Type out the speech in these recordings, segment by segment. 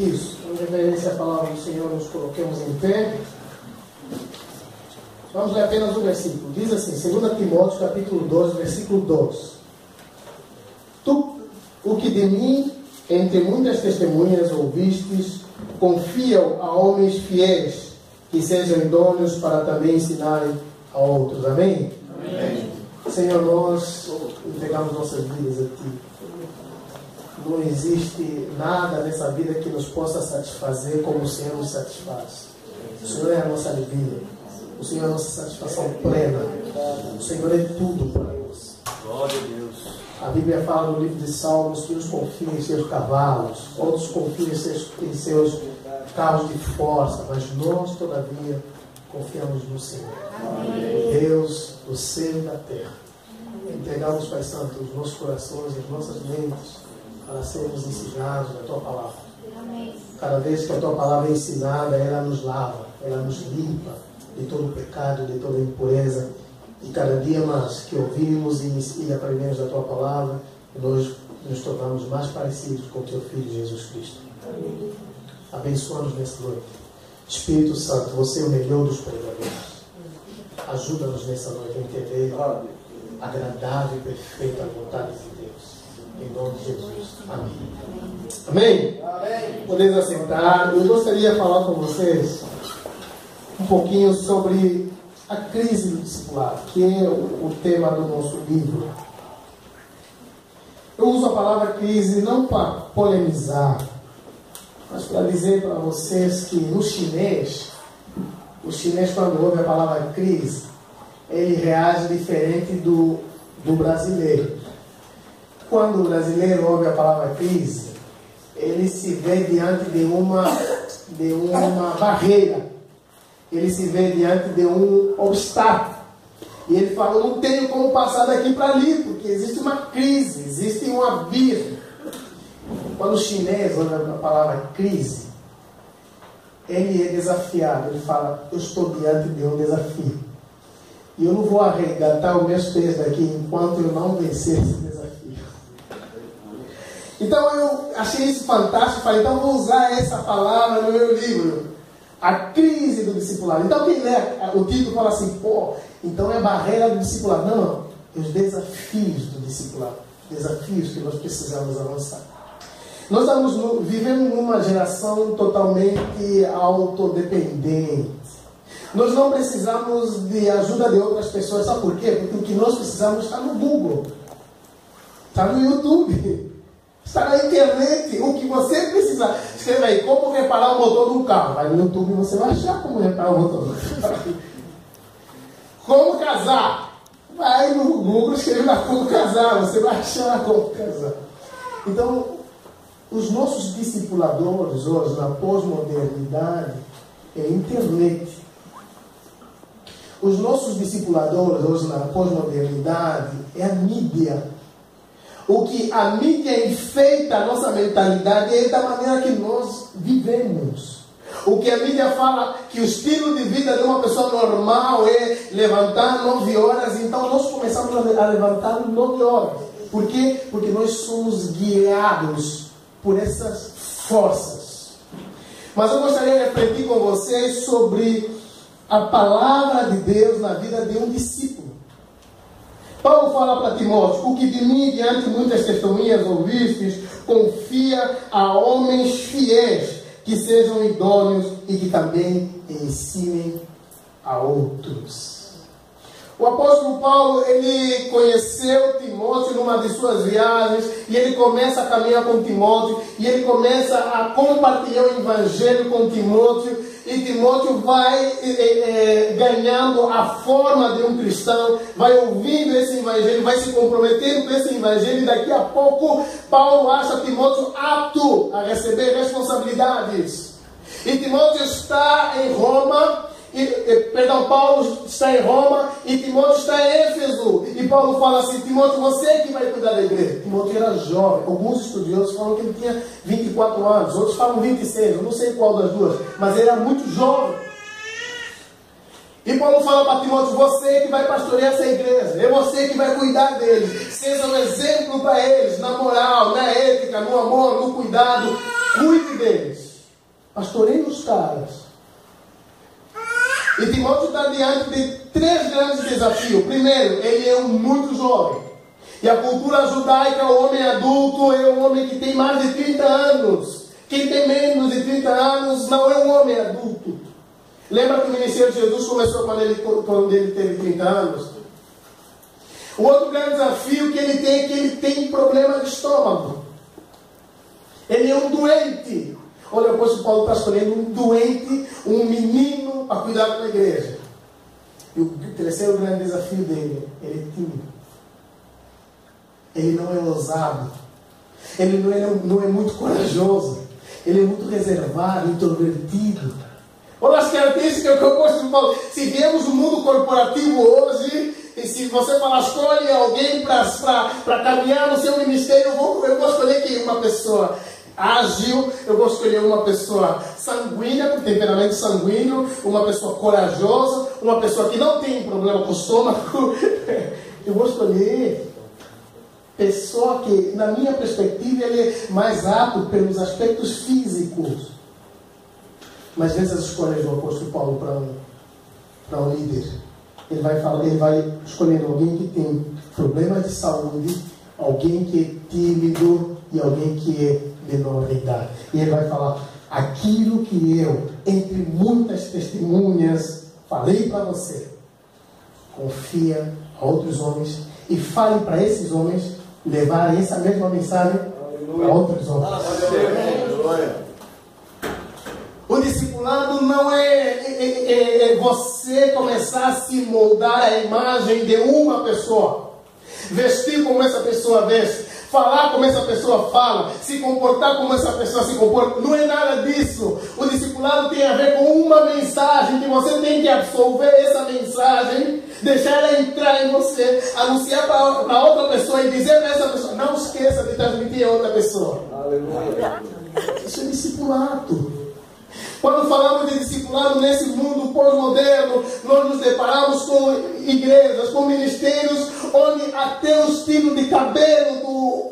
Isso, em referência à palavra do Senhor, nos coloquemos em pé. Vamos ler apenas um versículo. Diz assim, 2 Timóteo, capítulo 2, versículo 2. Tu, o que de mim, entre muitas testemunhas ouvistes, confia-o a homens fiéis, que sejam idôneos para também ensinarem a outros. Amém? Amém. Senhor, nós entregamos nossas vidas a Ti. Não existe nada nessa vida que nos possa satisfazer como o Senhor nos satisfaz. O Senhor é a nossa alegria. O Senhor é a nossa satisfação plena. O Senhor é tudo para nós. Glória a Deus. A Bíblia fala no livro de Salmos que uns confiam em seus cavalos, outros confiam em seus carros de força, mas nós, todavia, confiamos no Senhor. Amém. Deus do céu e da terra. Entregamos, Pai Santo, os nossos corações, as nossas mentes, para sermos ensinados na Tua Palavra. Amém. Cada vez que a Tua Palavra é ensinada, ela nos lava, ela nos limpa de todo o pecado, de toda a impureza. E cada dia mais que ouvimos e aprendemos da Tua Palavra, nós nos tornamos mais parecidos com o Teu Filho Jesus Cristo. Amém. Abençoa-nos nessa noite. Espírito Santo, Você é o melhor dos pregadores. Ajuda-nos nessa noite a entender a agradável e perfeita vontade de Deus. Em nome de Jesus. Amém. Amém? Amém. Podemos assentar. Eu gostaria de falar com vocês um pouquinho sobre a crise do discipulado, que é o tema do nosso livro. Eu uso a palavra crise não para polemizar, mas para dizer para vocês que no chinês, o chinês, quando ouve a palavra crise, ele reage diferente do brasileiro. Quando o brasileiro ouve a palavra crise, ele se vê diante de uma barreira. Ele se vê diante de um obstáculo. E ele fala, eu não tenho como passar daqui para ali, porque existe uma crise, existe um abismo. Quando o chinês ouve a palavra crise, ele é desafiado. Ele fala, eu estou diante de um desafio. E eu não vou arregatar os meus pés daqui enquanto eu não vencer esse desafio. Então eu achei isso fantástico. Falei, então vou usar essa palavra no meu livro. A crise do discipulado. Então quem lê o título fala assim, pô, então é a barreira do discipulado. Não, os desafios do discipulado. Desafios que nós precisamos avançar. Nós estamos vivendo numa geração totalmente autodependente. Nós não precisamos de ajuda de outras pessoas. Sabe por quê? Porque o que nós precisamos está no Google. Está no YouTube. Está na internet. O que você precisa. Escreve aí, como reparar o motor do carro. Vai no YouTube e você vai achar como reparar o motor do carro. Como casar. Vai no Google, escreve lá como casar. Você vai achar como casar. Então, os nossos discipuladores hoje, na pós-modernidade, é a internet. Os nossos discipuladores hoje, na pós-modernidade, é a mídia. O que a mídia enfeita a nossa mentalidade é da maneira que nós vivemos. O que a mídia fala que o estilo de vida de uma pessoa normal é levantar 9 horas, então nós começamos a levantar 9 horas. Por quê? Porque nós somos guiados por essas forças. Mas eu gostaria de refletir com vocês sobre a palavra de Deus na vida de um discípulo. Paulo fala para Timóteo, o que de mim, diante de muitas testemunhas ouvistes, confia a homens fiéis, que sejam idôneos e que também ensinem a outros. O apóstolo Paulo, ele conheceu Timóteo numa de suas viagens, e ele começa a caminhar com Timóteo, e ele começa a compartilhar o evangelho com Timóteo, e Timóteo vai ganhando a forma de um cristão, vai ouvindo esse evangelho, vai se comprometendo com esse evangelho, e daqui a pouco Paulo acha Timóteo apto a receber responsabilidades. E Timóteo está em Roma, Paulo está em Roma e Timóteo está em Éfeso. E Paulo fala assim, Timóteo, você que vai cuidar da igreja. Timóteo era jovem. Alguns estudiosos falam que ele tinha 24 anos, outros falam 26, eu não sei qual das duas, mas ele era muito jovem. E Paulo fala para Timóteo, você que vai pastorear essa igreja, é você que vai cuidar deles, seja um exemplo para eles, na moral, na ética, no amor, no cuidado, cuide deles. Pastorei os caras. E Timóteo está diante de 3 grandes desafios. Primeiro, ele é muito jovem. E a cultura judaica, o homem adulto é um homem que tem mais de 30 anos. Quem tem menos de 30 anos não é um homem adulto. Lembra que o ministério de Jesus começou quando ele teve 30 anos? O outro grande desafio que ele tem é que ele tem problema de estômago. Ele é um doente. Olha, o apóstolo Paulo está escolhendo um doente, um menino para cuidar da igreja. E o terceiro grande desafio dele, ele é tímido. Ele não é ousado. Ele não é muito corajoso. Ele é muito reservado, introvertido. Olha as características que o apóstolo Paulo. Se viemos no mundo corporativo hoje, e se você falar, escolhe alguém para caminhar no seu ministério, eu vou escolher aqui uma pessoa ágil, eu vou escolher uma pessoa sanguínea, com temperamento sanguíneo, uma pessoa corajosa, uma pessoa que não tem problema com o estômago. Eu vou escolher pessoa que, na minha perspectiva, ele é mais apto pelos aspectos físicos. Mas nessas escolhas do apóstolo Paulo para um líder, ele vai escolher alguém que tem problemas de saúde, alguém que é tímido e alguém que é menor de idade. E ele vai falar aquilo que eu, entre muitas testemunhas, falei para você. Confia a outros homens e fale para esses homens levar essa mesma mensagem para outros homens. O discipulado não é você começar a se moldar a imagem de uma pessoa. Vestir como essa pessoa veste. Falar como essa pessoa fala. Se comportar como essa pessoa se comporta. Não é nada disso. O discipulado tem a ver com uma mensagem que você tem que absorver essa mensagem, deixar ela entrar em você, anunciar para outra pessoa e dizer para essa pessoa, não esqueça de transmitir a outra pessoa. Aleluia. Isso é discipulado. Quando falamos de discipulado nesse mundo pós-moderno, nós nos deparamos com igrejas, com ministérios, onde até o estilo de cabelo do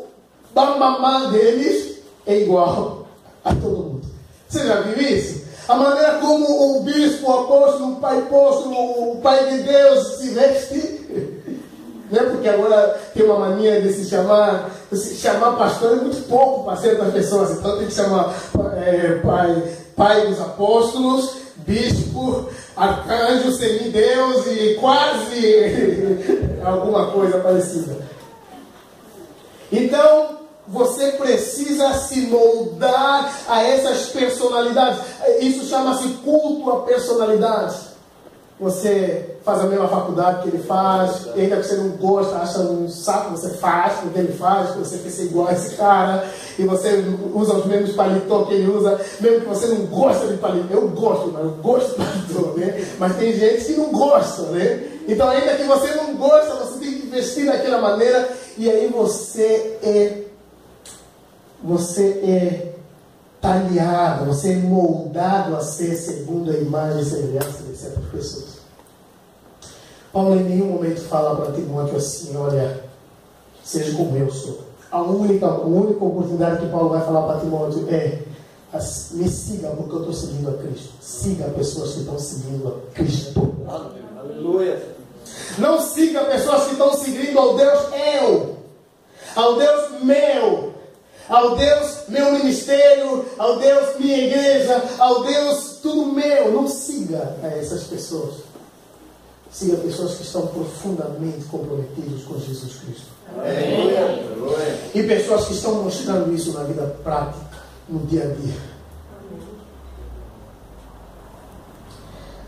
bambamã deles é igual a todo mundo. Você já viu isso? A maneira como o bispo, o apóstolo, o pai de Deus se veste. Não é porque agora tem uma mania de se chamar pastor é muito pouco para certas pessoas, então tem que chamar pai dos apóstolos, bispo, arcanjo, semideus e quase alguma coisa parecida. Então, você precisa se moldar a essas personalidades. Isso chama-se culto à personalidade. Você faz a mesma faculdade que ele faz, e ainda que você não gosta, acha um saco, você faz o que ele faz, você quer ser igual a esse cara, e você usa os mesmos paletó que ele usa, mesmo que você não gosta de paletó. Eu gosto de paletó, né? Mas tem gente que não gosta, né? Então, ainda que você não gosta, você tem que vestir daquela maneira, e aí você é talhado, você é moldado a ser segundo a imagem e semelhança de certas pessoas. Paulo em nenhum momento fala para Timóteo assim, olha, seja como eu sou. A única oportunidade que Paulo vai falar para Timóteo é, me siga porque eu estou seguindo a Cristo. Siga pessoas que estão seguindo a Cristo. Aleluia. Não siga pessoas que estão seguindo ao Deus eu, ao Deus meu, ao Deus meu ministério, ao Deus minha igreja, ao Deus tudo meu. Não siga a essas pessoas. Siga pessoas que estão profundamente comprometidas com Jesus Cristo. Amém. E pessoas que estão mostrando isso na vida prática, no dia a dia.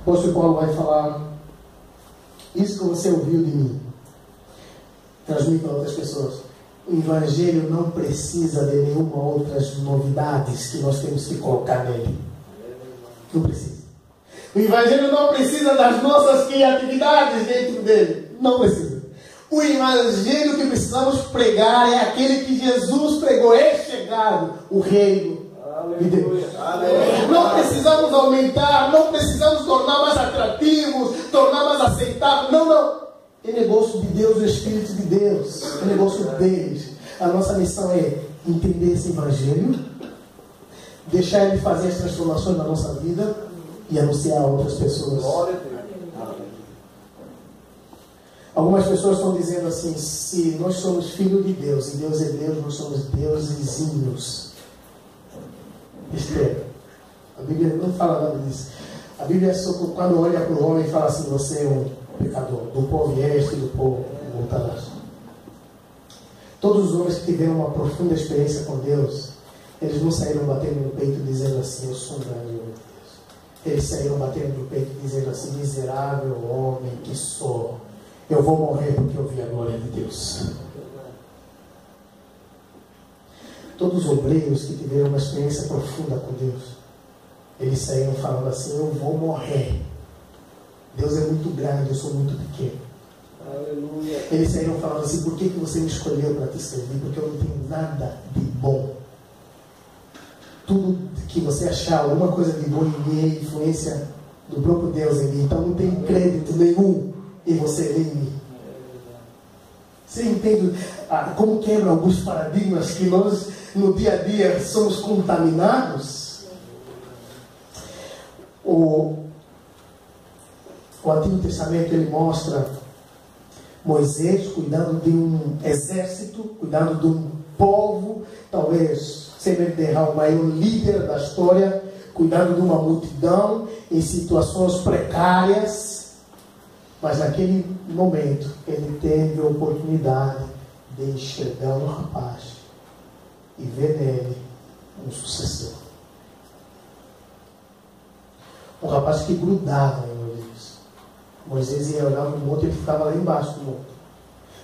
O apóstolo Paulo vai falar, isso que você ouviu de mim, transmita a outras pessoas. O Evangelho não precisa de nenhuma outras novidades que nós temos que colocar nele. Não precisa. O Evangelho não precisa das nossas criatividades dentro dele. Não precisa. O Evangelho que precisamos pregar é aquele que Jesus pregou. É chegado o reino de Deus. Não precisamos aumentar, não precisamos tornar mais atrativos, tornar mais aceitáveis. Não. É negócio de Deus, o Espírito de Deus. É negócio deles. A nossa missão é entender esse Evangelho, deixar Ele fazer as transformações na nossa vida e anunciar a outras pessoas. Algumas pessoas estão dizendo assim: se nós somos filhos de Deus e Deus é Deus, nós somos deusezinhos. Besteira. A Bíblia não fala nada disso. A Bíblia, só quando olha para o homem, fala assim: você é um pecador, do pó vieste e do pó voltarás. Todos os homens que tiveram uma profunda experiência com Deus, eles não saíram batendo no peito dizendo assim: eu sou um grande homem de Deus. Eles saíram batendo no peito dizendo assim: miserável homem que sou, eu vou morrer porque eu vi a glória de Deus. Todos os obreiros que tiveram uma experiência profunda com Deus, eles saíram falando assim: eu vou morrer. Deus é muito grande, eu sou muito pequeno. Aleluia. Eles saíram falando assim: por que você me escolheu para te servir? Porque eu não tenho nada de bom. Tudo que você achar, alguma coisa de bom em mim é influência do próprio Deus em mim. Então não tem crédito nenhum em você nem em mim. Você entende como quebra alguns paradigmas que nós no dia a dia somos contaminados? O Antigo Testamento ele mostra Moisés cuidando de um exército, cuidando de um povo, talvez sem derrar o maior líder da história, cuidando de uma multidão em situações precárias, mas naquele momento ele teve a oportunidade de enxergar um rapaz e ver nele um sucessor. Um rapaz que grudava em Moisés. Moisés ia olhar no monte e ele ficava lá embaixo do monte.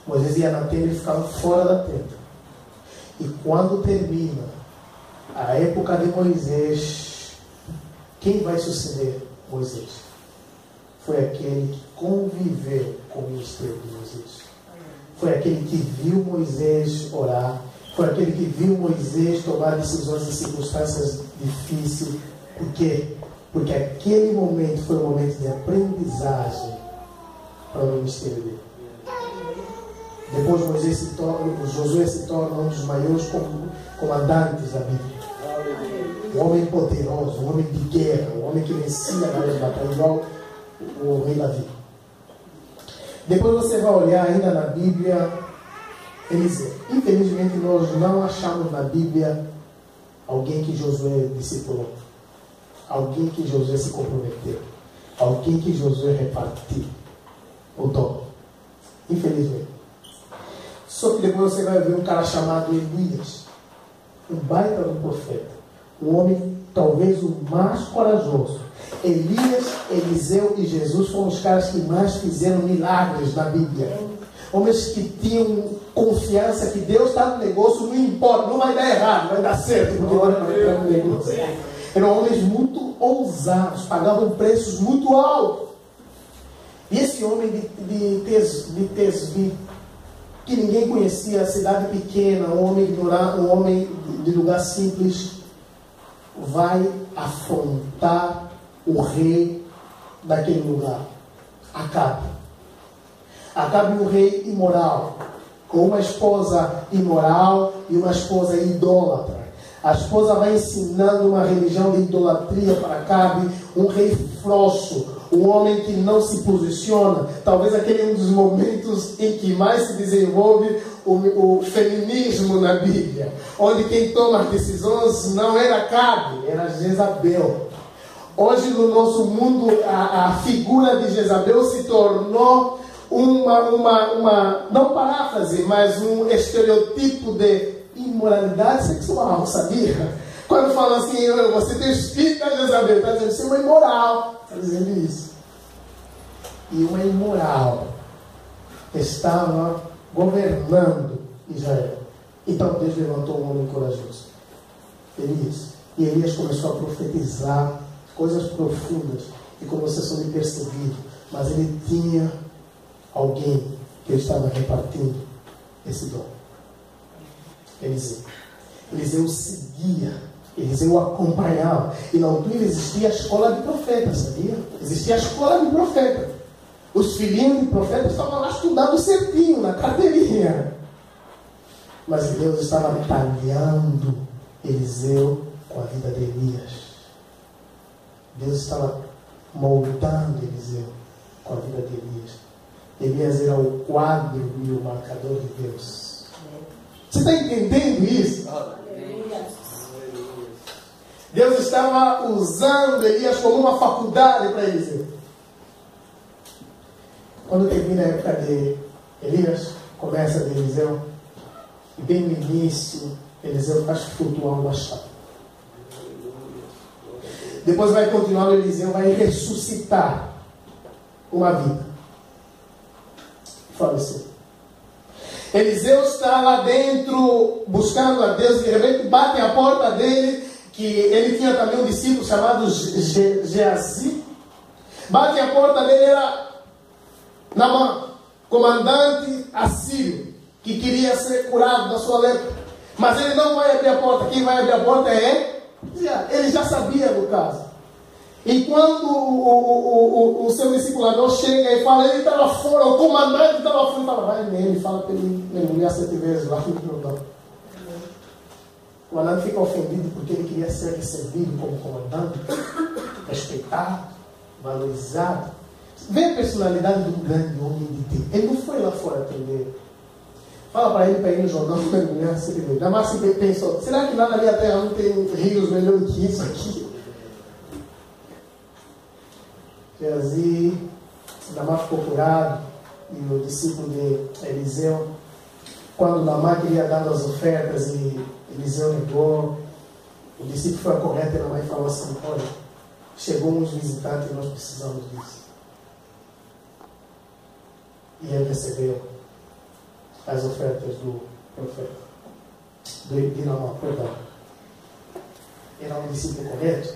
Moisés ia na tenda e ele ficava fora da tenda. E quando termina a época de Moisés, quem vai suceder Moisés? Foi aquele que conviveu com o ministério de Moisés. Foi aquele que viu Moisés orar. Foi aquele que viu Moisés tomar decisões em circunstâncias difíceis. Por quê? Porque aquele momento foi um momento de aprendizagem para o ministério dele. Depois Josué se torna um dos maiores comandantes da Bíblia. Um homem poderoso, um homem de guerra, um homem que vencia nas batalhas, igual o rei Davi. Depois você vai olhar ainda na Bíblia Eliseu. Infelizmente nós não achamos na Bíblia alguém que Josué discipulou. Alguém que Josué se comprometeu. Alguém que Josué repartiu o dom. Infelizmente. Só que depois você vai ver um cara chamado Elias. Um baita do profeta. Um homem talvez o mais corajoso. Elias, Eliseu e Jesus foram os caras que mais fizeram milagres na Bíblia. Homens que tinham confiança que Deus está no negócio, não importa, não vai dar errado, vai dar certo, porque agora não está no negócio. Eram homens muito ousados, pagavam preços muito altos. E esse homem de Tesbi, que ninguém conhecia, cidade pequena, um homem ignorado, um homem de lugar simples, vai afrontar o rei daquele lugar, Acabe. Acabe, um rei imoral, com uma esposa imoral e uma esposa idólatra. A esposa vai ensinando uma religião de idolatria para Acabe, um rei frouxo, um homem que não se posiciona. Talvez aquele é um dos momentos em que mais se desenvolve o feminismo na Bíblia, onde quem toma as decisões não era Acabe, era Jezabel. Hoje no nosso mundo a figura de Jezabel se tornou não paráfrase, mas um estereotipo de imoralidade sexual, sabia? Quando fala assim, você tem espírito da Jezabel, está dizendo, você é uma imoral, está dizendo isso. E uma imoral estava governando Israel. Então Deus levantou um homem corajoso, Elias. E Elias começou a profetizar coisas profundas, e como vocês são de percebido, mas ele tinha alguém que estava repartindo esse dom. Eliseu. Eliseu seguia, Eliseu acompanhava. E na altura existia a escola de profetas, sabia? Existia a escola de profetas. Os filhinhos de profetas estavam lá estudando certinho, na carteirinha. Mas Deus estava talhando Eliseu com a vida de Elias. Deus estava moldando Eliseu com a vida de Elias. Elias era o quadro e o marcador de Deus. Você está entendendo isso? Deus estava usando Elias como uma faculdade para Eliseu. Quando termina a época de Elias, começa de Eliseu, e bem no início, Eliseu faz flutuar uma chave. Depois vai continuar, Eliseu vai ressuscitar uma vida. Faleceu. Eliseu está lá dentro buscando a Deus, de repente bate a porta dele, que ele tinha também um discípulo chamado Geazi. Bate a porta dele, era Naamã, comandante assírio, que queria ser curado da sua lepra. Mas ele não vai abrir a porta. Quem vai abrir a porta é ele já sabia do caso. E quando o seu discipulador chega e fala, ele estava fora, o comandante estava fora, ele fala, vai nele, fala para ele mergulhar 7 vezes lá no Jordão. O comandante fica ofendido porque ele queria ser recebido como comandante, respeitado, valorizado. Vê a personalidade de um grande homem de Deus. Ele não foi lá fora atender. Fala para ele ir no Jordão mergulhar 7 vezes. Damasco pensou, será que lá na minha terra não tem rios melhor do que isso aqui? Geazi, Naamã ficou curado, e o discípulo de Eliseu, quando Naamã queria dar as ofertas e Eliseu negou, o discípulo foi a correta e Naamã falou assim, olha, chegou uns visitantes e nós precisamos disso. E ele recebeu as ofertas do profeta, de Naamã, perdão. Era um discípulo correto?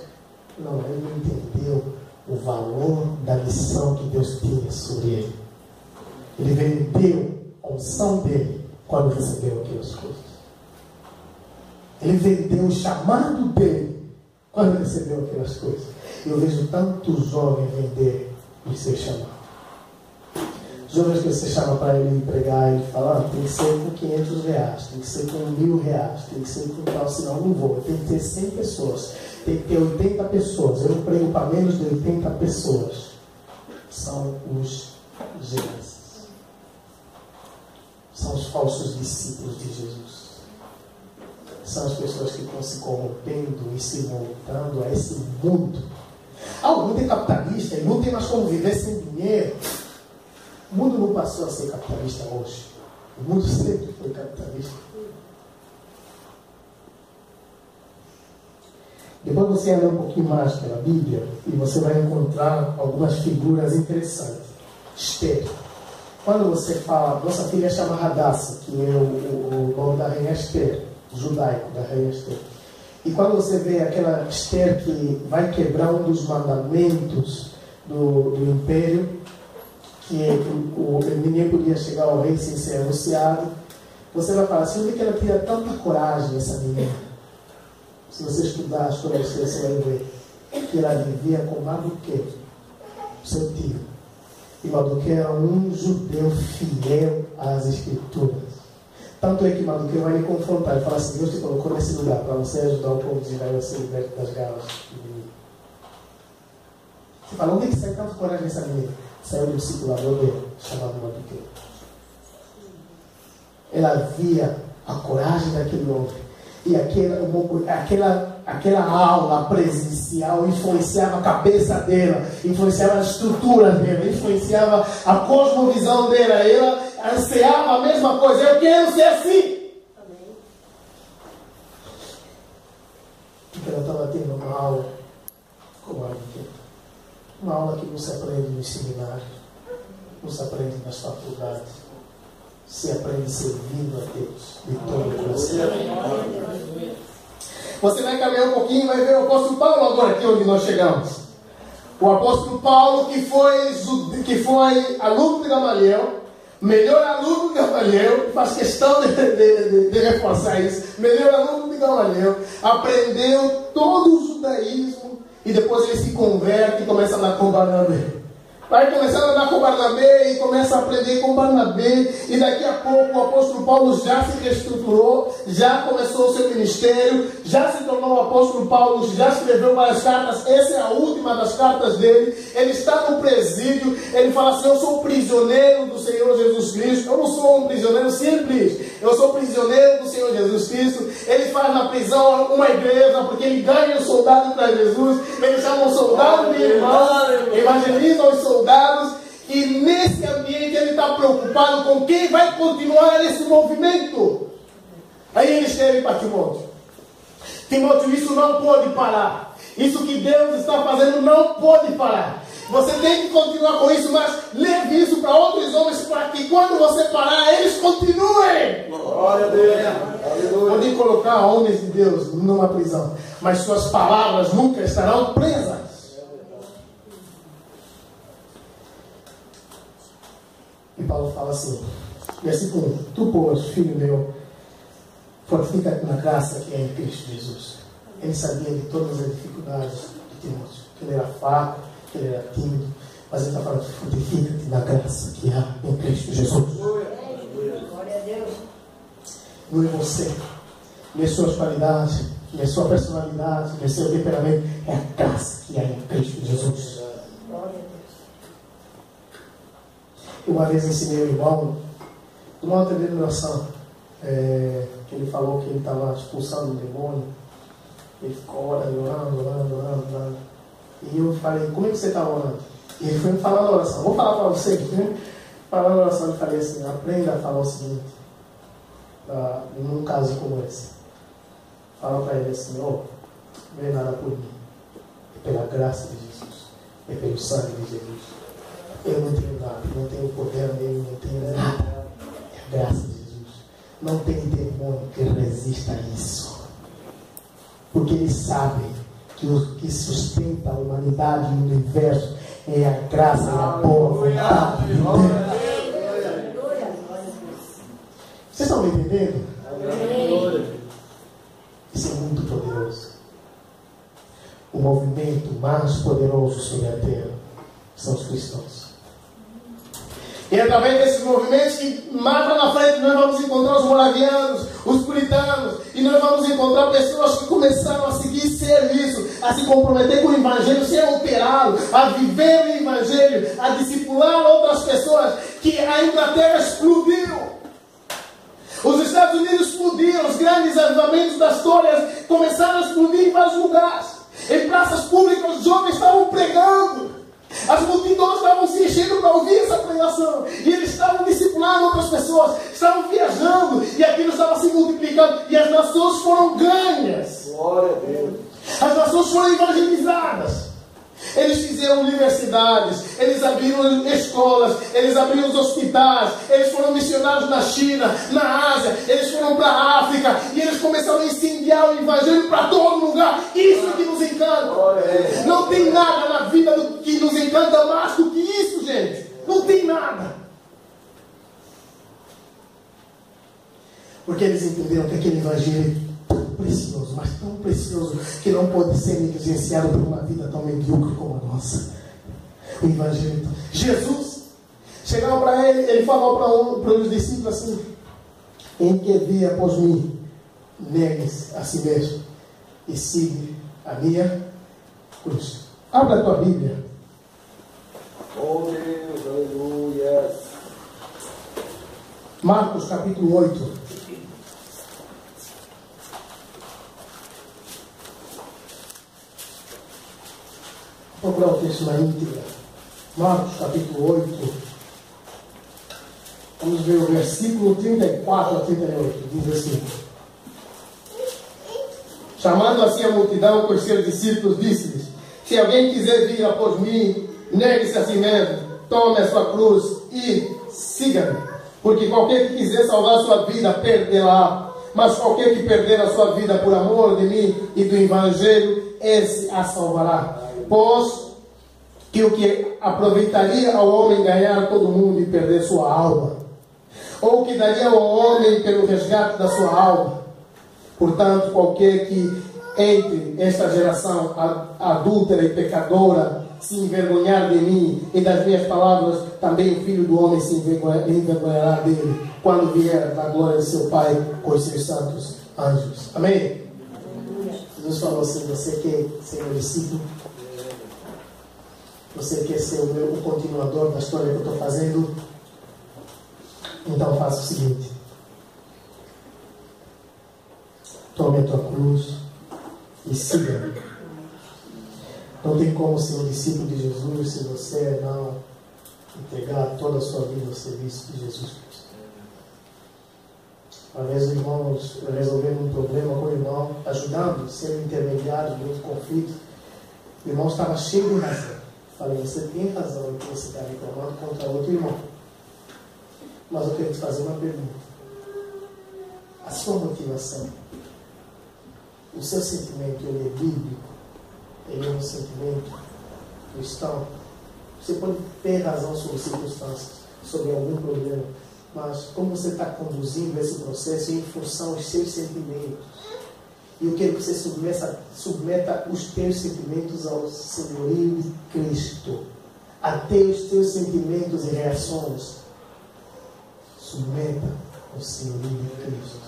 Não, ele não entendeu o valor da missão que Deus tinha sobre ele. Ele vendeu a unção dele quando recebeu aquelas coisas. Ele vendeu o chamado dele quando recebeu aquelas coisas. Eu vejo tantos jovens vender o seu chamado. Jovens que você chama para ele pregar e ele fala, tem que ser com R$500, tem que ser com R$1.000, tem que ser com tal, senão não vou. Tem que ter 100 pessoas, tem que ter 80 pessoas. Eu não prego para menos de 80 pessoas. São os gênesis. São os falsos discípulos de Jesus. São as pessoas que estão se corrompendo e se moldando a esse mundo. O mundo é capitalista, e não tem mais como viver sem dinheiro. O mundo não passou a ser capitalista hoje. O mundo sempre foi capitalista. Depois você anda um pouquinho mais pela Bíblia e você vai encontrar algumas figuras interessantes. Esther. Quando você fala, nossa filha chama Hadassah, que é o nome da rainha Esther, judaico da rainha Esther. E quando você vê aquela Esther que vai quebrar um dos mandamentos do império, que ninguém podia chegar ao rei sem ser anunciado, você vai falar assim, onde que ela tinha tanta coragem, essa menina? Se você estudar a história de Esther, você vai ver que ela vivia com Mardoqueu, seu tio. E Mardoqueu era um judeu fiel às Escrituras. Tanto é que Mardoqueu vai lhe confrontar e fala assim, Deus te colocou nesse lugar para você ajudar o povo de Israel a ser liberto das garras do inimigo. Você fala, onde é que sai tanta coragem nessa menina? Saiu do discipulador dele, chamado Mardoqueu. Ela via a coragem daquele homem. E aquela aula presencial influenciava a cabeça dela, influenciava a estrutura dela, influenciava a cosmovisão dela. Ela ansiava a mesma coisa. Eu quero ser assim. Porque ela estava tendo uma aula com Mardoqueu. Uma aula que não se aprende no seminário, não se aprende nas faculdades, se aprende servindo a Deus de todo o coração. Você vai caminhar um pouquinho e vai ver o apóstolo Paulo agora aqui onde nós chegamos. O apóstolo Paulo que foi aluno de Gamaliel, melhor aluno de Gamaliel, faz questão de reforçar isso, melhor aluno de Gamaliel, aprendeu todo o judaísmo. E depois ele se converte e começa a dar com Barnabé. vai começar a andar com Barnabé e começa a aprender com Barnabé. E daqui a pouco o apóstolo Paulo já se reestruturou, já começou o seu ministério, já se tornou o apóstolo Paulo, já escreveu várias cartas. Essa é a última das cartas dele. Ele está no presídio, ele fala assim: eu sou prisioneiro do Senhor Jesus Cristo. Eu não sou um prisioneiro simples, eu sou prisioneiro do Senhor Jesus Cristo. Ele faz na prisão uma igreja, porque ele ganha o soldado para Jesus. Ele chama um soldado de irmão, evangeliza os soldados. E nesse ambiente ele está preocupado com quem vai continuar esse movimento. Aí ele escreve para Timóteo: Timóteo, isso não pode parar. Isso que Deus está fazendo não pode parar. Você tem que continuar com isso, mas leve isso para outros homens, para que quando você parar, eles continuem. Glória a Deus. Pode colocar homens de Deus numa prisão, mas suas palavras nunca estarão presas. E Paulo fala assim, versículo 1: tu, pois, filho meu, fortifica-te na graça que é em Cristo Jesus. Ele sabia de todas as dificuldades de Timóteo, que ele era fraco, que ele era tímido, mas ele está falando: fortifica-te na graça que há em Cristo Jesus. Glória a Deus. Não é você, não é suas qualidades, não é sua personalidade, não é seu temperamento, é a graça que há em Cristo Jesus. Glória a Deus. Uma vez ensinei ao irmão, numa outra denominação, que ele falou que ele estava expulsando o demônio. Ele ficou orando. E eu falei: como é que você está orando? E ele foi me falar na oração. Vou falar para você, né? Falando na oração, eu falei assim: aprenda a falar o seguinte, num caso como esse. Fala para ele assim: não é nada por mim, é pela graça de Jesus, é pelo sangue de Jesus. Eu não tenho nada, não tenho poder nele, não tenho nada. É a graça de Jesus. Não tem demônio que resista a isso. Porque eles sabem que o que sustenta a humanidade e o universo é a graça e a boa vontade de Deus. Vocês estão me entendendo? Isso é muito poderoso. O movimento mais poderoso sobre a terra são os cristãos. E através desses movimentos que mais para na frente nós vamos encontrar os moravianos, os puritanos, e nós vamos encontrar pessoas que começaram a seguir serviço, a se comprometer com o Evangelho, ser operado, a viver o Evangelho, a discipular outras pessoas, que a Inglaterra explodiu. Os Estados Unidos explodiram, os grandes avivamentos da história começaram a explodir em vários lugares. Em praças públicas os jovens estavam pregando. As multidões estavam se enchendo para ouvir essa pregação. E eles estavam discipulando outras pessoas. Estavam viajando. E aquilo estava se multiplicando. E as nações foram ganhas. Glória a Deus. As nações foram evangelizadas. Eles fizeram universidades. Eles abriram escolas. Eles abriram os hospitais. Eles foram missionários na China, na Ásia. Eles foram para a África. E eles começaram a incendiar o evangelho para todo lugar. Isso é que nos encanta. Não tem nada na vida que nos encanta mais do que isso, gente. Não tem nada. Porque eles entenderam que aquele evangelho é tão precioso, mas tão precioso, que não pode ser negligenciado por uma vida tão medíocre como a nossa. O evangelho. Jesus chegava para ele falou para os discípulos assim: em que vir após mim, negue-se a si mesmo e siga a minha cruz. Abra a tua Bíblia. Oh Deus, aleluia. Marcos capítulo 8. Vou procurar o texto na íntegra. Marcos capítulo 8. Vamos ver o versículo 34 a 38. Diz assim: chamando assim a multidão com os seus discípulos, disse-lhes: se alguém quiser vir após mim, negue-se a si mesmo, tome a sua cruz e siga-me. Porque qualquer que quiser salvar a sua vida, perdê-la. Mas qualquer que perder a sua vida por amor de mim e do Evangelho, esse a salvará. Pois que o que aproveitaria ao homem ganhar todo mundo e perder sua alma? Ou o que daria ao homem pelo resgate da sua alma? Portanto, qualquer que entre esta geração adúltera e pecadora se envergonhar de mim e das minhas palavras, também o Filho do Homem se envergonhará dele, quando vier na glória de seu Pai com os seus santos anjos. Amém? Jesus falou assim: você quer ser meu discípulo? Você quer ser o continuador da história que eu estou fazendo? Então faça o seguinte: tome a tua cruz e siga-me. Não tem como ser um discípulo de Jesus se você não entregar toda a sua vida ao serviço de Jesus Cristo. Às vezes, irmãos, resolvendo um problema com o irmão, ajudando, sendo intermediário de outro conflito, o irmão estava cheio de razão. Falei: você tem razão em que você está reclamando contra outro irmão. Mas eu quero te fazer uma pergunta. A sua motivação, o seu sentimento, ele é bíblico? Ele é um sentimento cristão? Você pode ter razão sobre circunstâncias, sobre algum problema, mas como você está conduzindo esse processo em função dos seus sentimentos? E eu quero que você submeta os teus sentimentos ao senhorio de Cristo. Até os teus sentimentos e reações, submeta ao senhorio de Cristo.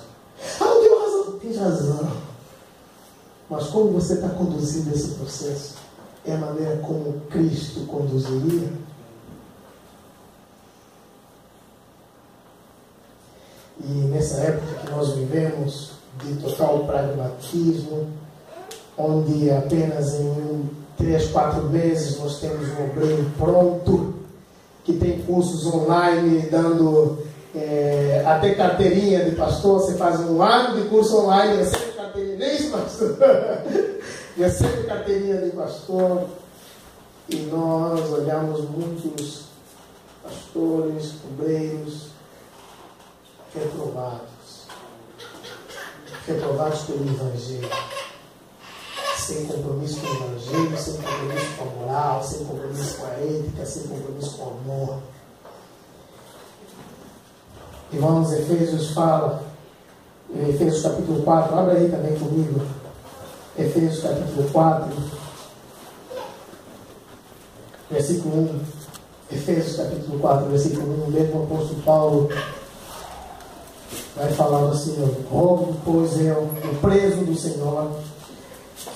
Ah, não tenho razão. Tem razão. Mas como você está conduzindo esse processo? É a maneira como Cristo conduziria? E nessa época que nós vivemos, de total pragmatismo, onde apenas em 3, 4 meses nós temos um obreiro pronto, que tem cursos online dando até carteirinha de pastor. Você faz um ano de curso online, recebe carteirinha, nem isso, pastor. Recebe carteirinha de pastor. E nós olhamos muitos pastores, obreiros reprovados pelo Evangelho, sem compromisso com o Evangelho, sem compromisso com a moral, sem compromisso com a ética, sem compromisso com o amor. Irmãos, Efésios fala, Efésios capítulo 4, abre aí também comigo, Efésios capítulo 4, versículo 1, Efésios capítulo 4, versículo 1, mesmo o apóstolo Paulo vai falando assim: rogo, pois eu, o preso do Senhor,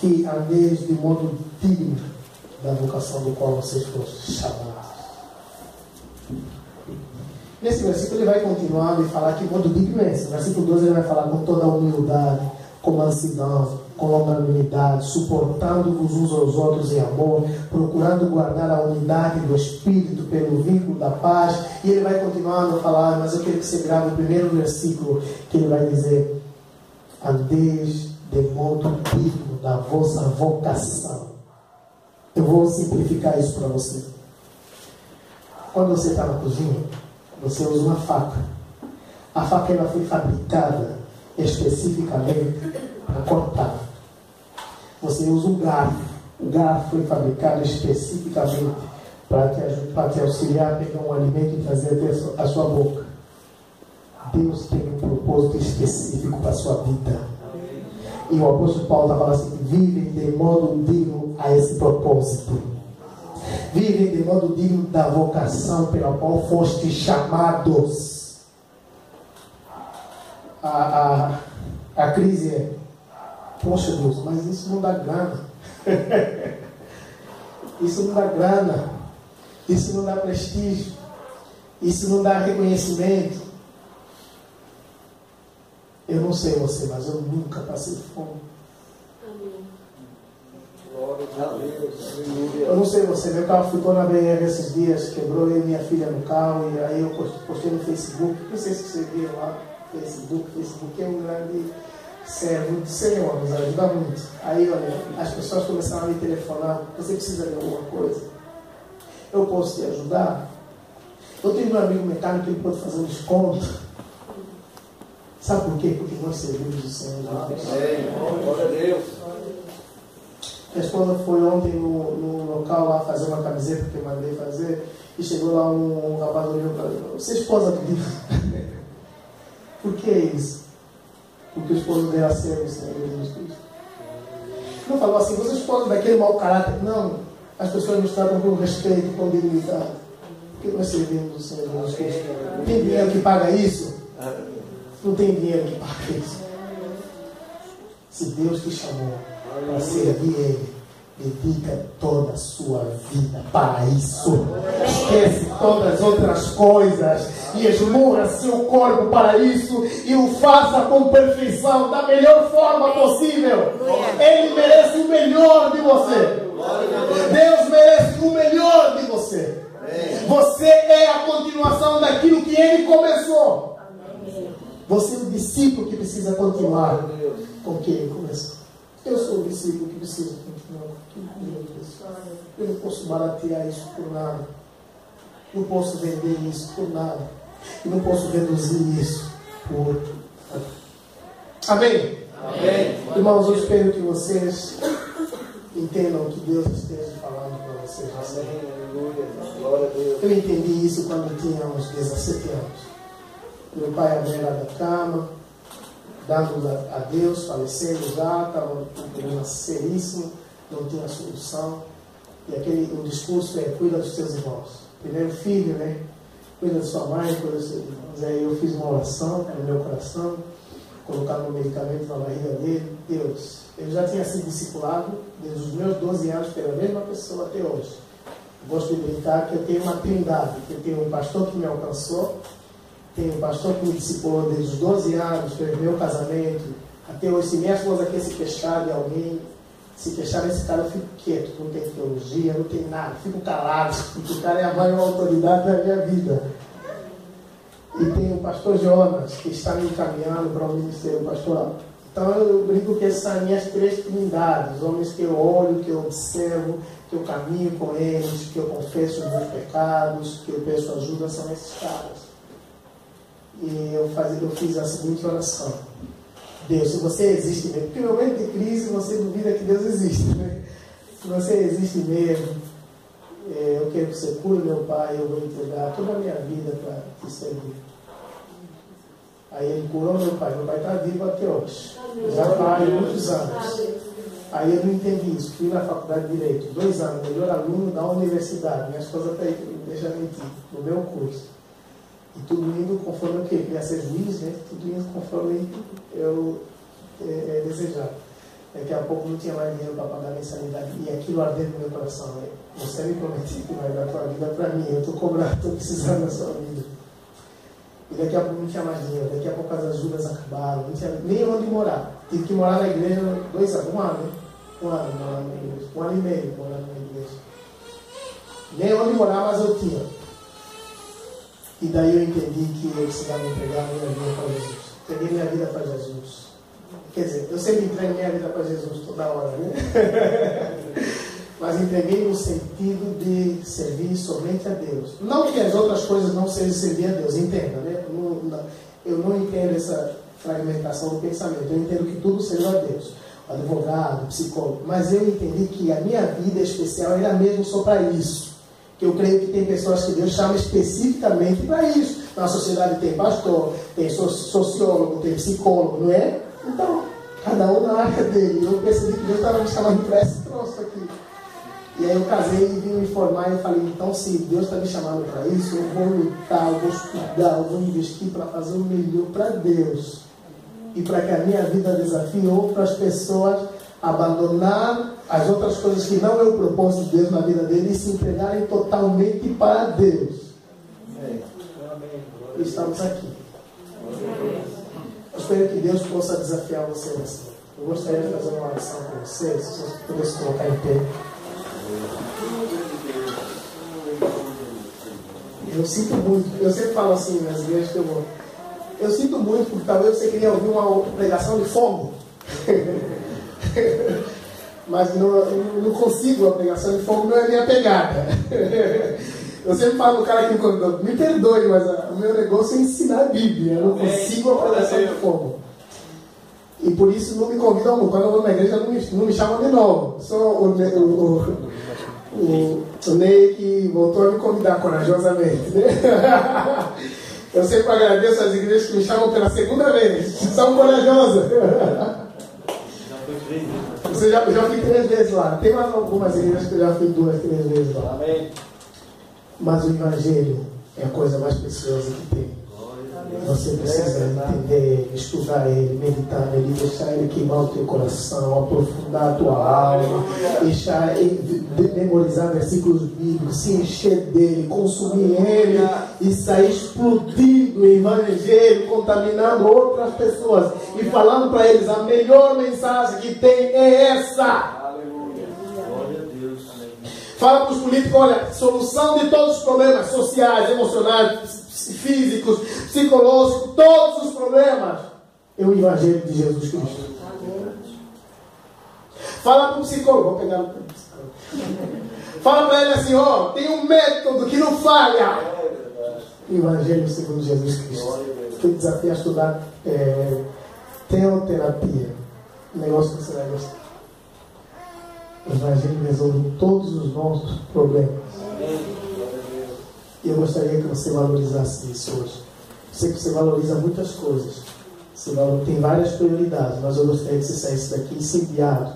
que andeis de modo digno da vocação do qual vocês foram chamados. Nesse versículo ele vai continuando e falar que modo digno é esse. No versículo 12 ele vai falar com toda a humildade, com mansidão, com longanimidade, suportando-vos uns aos outros em amor, procurando guardar a unidade do Espírito pelo vínculo da paz. E ele vai continuando a falar, mas eu quero que você grave o primeiro versículo, que ele vai dizer: andeis de modo digno da vossa vocação. Eu vou simplificar isso para você. Quando você está na cozinha, você usa uma faca. A faca ela foi fabricada especificamente para cortar. Você usa um garfo. O garfo foi fabricado especificamente para te auxiliar a pegar um alimento e trazer até a sua boca. Deus tem um propósito específico para a sua vida. E o apóstolo Paulo está falando assim: vivem de modo digno a esse propósito. Vivem de modo digno da vocação pela qual foste chamados. A crise é: poxa Deus, mas isso não dá grana. Isso não dá grana. Isso não dá prestígio. Isso não dá reconhecimento. Eu não sei você, mas eu nunca passei fome. Eu não sei você, meu carro ficou na BR esses dias, quebrou eu e minha filha no carro, e aí eu postei no Facebook. Não sei se você viu lá, Facebook é um grande servo do Senhor, nos ajuda muito. Aí, olha, as pessoas começaram a me telefonar: você precisa de alguma coisa? Eu posso te ajudar? Eu tenho um amigo mecânico que ele pode fazer um desconto. Sabe por quê? Porque nós servimos o Senhor Jesus. Glória a Deus. A esposa foi ontem no local lá fazer uma camiseta que eu mandei fazer, e chegou lá um rapaz olhando para mim: você é esposa de Deus? Por que isso? Porque o esposo dela serve o Senhor Jesus Cristo. Não falou assim: você é esposa daquele mau caráter. Não. As pessoas nos tratam com respeito, com dignidade. Porque nós servimos o Senhor Jesus Cristo. Tem dinheiro que paga isso? Não tem dinheiro que paga isso. Se Deus te chamou para servir Ele, dedica toda a sua vida para isso. Esquece todas as outras coisas e esmurra seu corpo para isso e o faça com perfeição, da melhor forma possível. Ele merece o melhor de você. Deus merece o melhor de você. Você é a continuação daquilo que Ele começou. Você é o discípulo que precisa continuar com o que Ele começou. Eu sou o discípulo que precisa continuar com o que Ele começou. Eu não posso baratear isso por nada. Não posso vender isso por nada. E não posso reduzir isso por nada. Amém? Amém. Irmãos, eu espero que vocês entendam o que Deus esteja falando para vocês. Eu entendi isso quando eu tinha uns 17 anos. Meu pai abriu lá da cama, dando a Deus, falecendo já, estava com um problema seríssimo, não tinha solução. E o discurso é: cuida dos teus irmãos. Primeiro filho, né? Cuida da sua mãe, cuida dos seus irmãos. Aí eu fiz uma oração no meu coração, colocando um medicamento na barriga dele. Deus, eu já tinha sido discipulado desde os meus 12 anos pela mesma pessoa até hoje. Gosto de brincar que eu tenho uma trindade, que eu tenho um pastor que me alcançou, tenho um pastor que me discipulou desde os 12 anos, fez meu casamento, até hoje. Se minha esposa quer se queixar de alguém, se queixar desse cara, eu fico quieto, não tem teologia, não tem nada, fico calado, porque o cara é a maior autoridade da minha vida. E tem o pastor Jonas, que está me encaminhando para o ministério pastoral. Então eu brinco que essas são minhas 3 trindades, homens que eu olho, que eu observo, que eu caminho com eles, que eu confesso os meus pecados, que eu peço ajuda, são esses caras. E eu fiz a seguinte oração: Deus, se você existe mesmo, porque no momento de crise você duvida que Deus existe, né? Se você existe mesmo, eu quero que você cure meu pai, eu vou entregar toda a minha vida para te servir. Aí ele curou meu pai está vivo até hoje, já faz muitos anos. Aí eu não entendi isso, fui na faculdade de Direito, 2 anos, melhor aluno da universidade, minha esposa está aí, deixa mentir, no meu curso. E tudo indo conforme eu queria ser juiz, né? Tudo indo conforme eu desejava. Daqui a pouco não tinha mais dinheiro para pagar a mensalidade. E aquilo ardeu no meu coração. Né? Você me prometeu que vai dar a tua vida para mim. Eu estou cobrando, estou precisando da sua vida. E daqui a pouco não tinha mais dinheiro. Daqui a pouco as ajudas acabaram. Não tinha nem onde morar. Tive que morar na igreja 2 anos. 1 ano, né? 1 ano morar na igreja. 1 ano e meio morar na igreja. Nem onde morar, mas eu tinha. E daí eu entendi que eu precisava entregar minha vida para Jesus. Entreguei minha vida para Jesus. Quer dizer, eu sempre entrego minha vida para Jesus toda hora, né? Mas entreguei no sentido de servir somente a Deus. Não que as outras coisas não sejam servir a Deus, entenda, né? Eu não entendo essa fragmentação do pensamento. Eu entendo que tudo seja a Deus. O advogado, o psicólogo. Mas eu entendi que a minha vida especial era mesmo só para isso. Que eu creio que tem pessoas que Deus chama especificamente para isso. Na sociedade tem pastor, tem sociólogo, tem psicólogo, não é? Então, cada um na área dele. Eu percebi que Deus estava me chamando para esse troço aqui. E aí eu casei e vim me informar e falei: então, se Deus está me chamando para isso, eu vou lutar, eu vou estudar, eu vou investir para fazer o melhor para Deus. E para que a minha vida desafie outras pessoas a abandonar as outras coisas que não é o propósito de Deus na vida dele e se entregarem totalmente para Deus. E estamos aqui. Eu espero que Deus possa desafiar vocês. Eu gostaria de fazer uma oração com vocês, se vocês pudessem colocar em pé. Eu sinto muito, eu sempre falo assim nas igrejas que eu vou. Eu sinto muito, porque talvez você queria ouvir uma pregação de fogo. Mas não consigo, a pregação de fogo não é minha pegada. Eu sempre falo no cara que me convidou: me perdoe, mas o meu negócio é ensinar a Bíblia. Eu não consigo a pregação de fogo. E por isso não me convidam muito. Quando eu vou na igreja, não me chamam de novo. Só o Ney que voltou a me convidar corajosamente, né? Eu sempre agradeço às igrejas que me chamam pela 2ª vez. São corajosas. Você já fui 3 vezes lá. Tem mais algumas igrejas que eu já fui 2, 3 vezes lá. Amém. Mas o Evangelho é a coisa mais preciosa que tem. Você precisa entender, estudar ele, meditar nele, deixar ele queimar o teu coração, aprofundar a tua alma, deixar ele memorizar versículos bíblicos, se encher dele, consumir ele e sair explodindo o Evangelho, contaminando outras pessoas e falando para eles: a melhor mensagem que tem é essa. Fala para os políticos: olha, solução de todos os problemas sociais, emocionais, físicos, psicológicos, todos os problemas é o Evangelho de Jesus Cristo. Fala para o psicólogo, vou pegar o psicólogo. Fala para ele assim: ó, tem um método que não falha. Evangelho segundo Jesus Cristo. Eu desafio a estudar teoterapia. Um negócio que você vai gostar. O Evangelho resolve todos os nossos problemas. E eu gostaria que você valorizasse isso hoje. Sei que você valoriza muitas coisas. Você tem várias prioridades, mas eu gostaria que você saísse daqui incendiado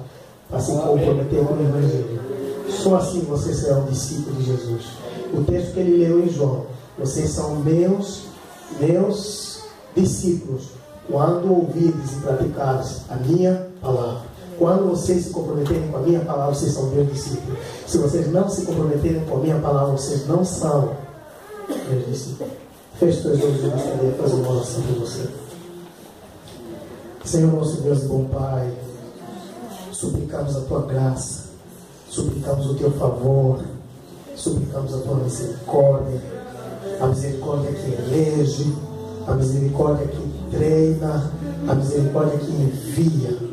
para se comprometer com o Evangelho. Só assim você será um discípulo de Jesus. O texto que ele leu em João: vocês são meus discípulos quando ouvides e praticares a minha palavra. Quando vocês se comprometerem com a minha palavra, vocês são meus discípulos. Se vocês não se comprometerem com a minha palavra, vocês não são meus discípulos. Feche teus olhos, eu gostaria de fazer uma oração por você. Senhor nosso Deus e bom Pai, suplicamos a tua graça, suplicamos o teu favor, suplicamos a tua misericórdia, a misericórdia que elege, a misericórdia que treina, a misericórdia que envia.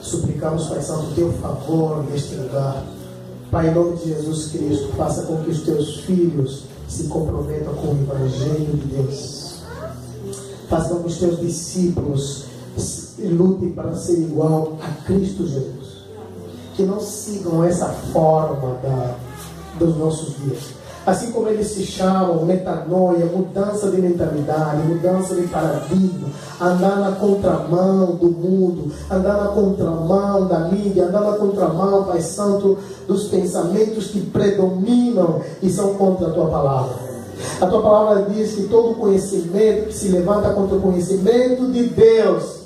Suplicamos, Pai Santo, o teu favor neste lugar. Pai, em nome de Jesus Cristo, faça com que os teus filhos se comprometam com o Evangelho de Deus. Faça com que os teus discípulos lutem para ser igual a Cristo Jesus. Que não sigam essa forma dos nossos dias. Assim como eles se chamam metanoia, mudança de mentalidade, mudança de paradigma, andar na contramão do mundo, andar na contramão da mídia, andar na contramão, Pai Santo, dos pensamentos que predominam e são contra a tua palavra. A tua palavra diz que todo conhecimento que se levanta contra o conhecimento de Deus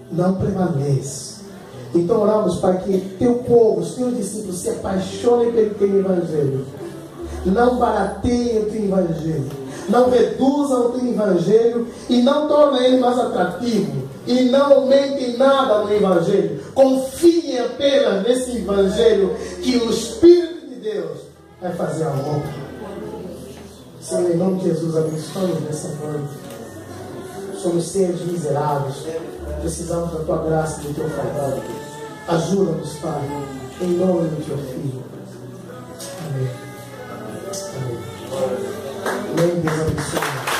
não prevalece. Então oramos para que teu povo, os teus discípulos se apaixonem pelo teu Evangelho. Não barateiem o teu Evangelho, não reduzam o teu Evangelho e não tornem ele mais atrativo e não aumentem nada no Evangelho. Confiem apenas nesse Evangelho que o Espírito de Deus vai fazer a obra. Senhor, em nome de Jesus, abençoe-nos nessa noite. Somos seres miseráveis, precisamos da tua graça e do teu favor. Ajuda-nos, Pai, em nome do teu Filho. Amém. Amém. Deus abençoe.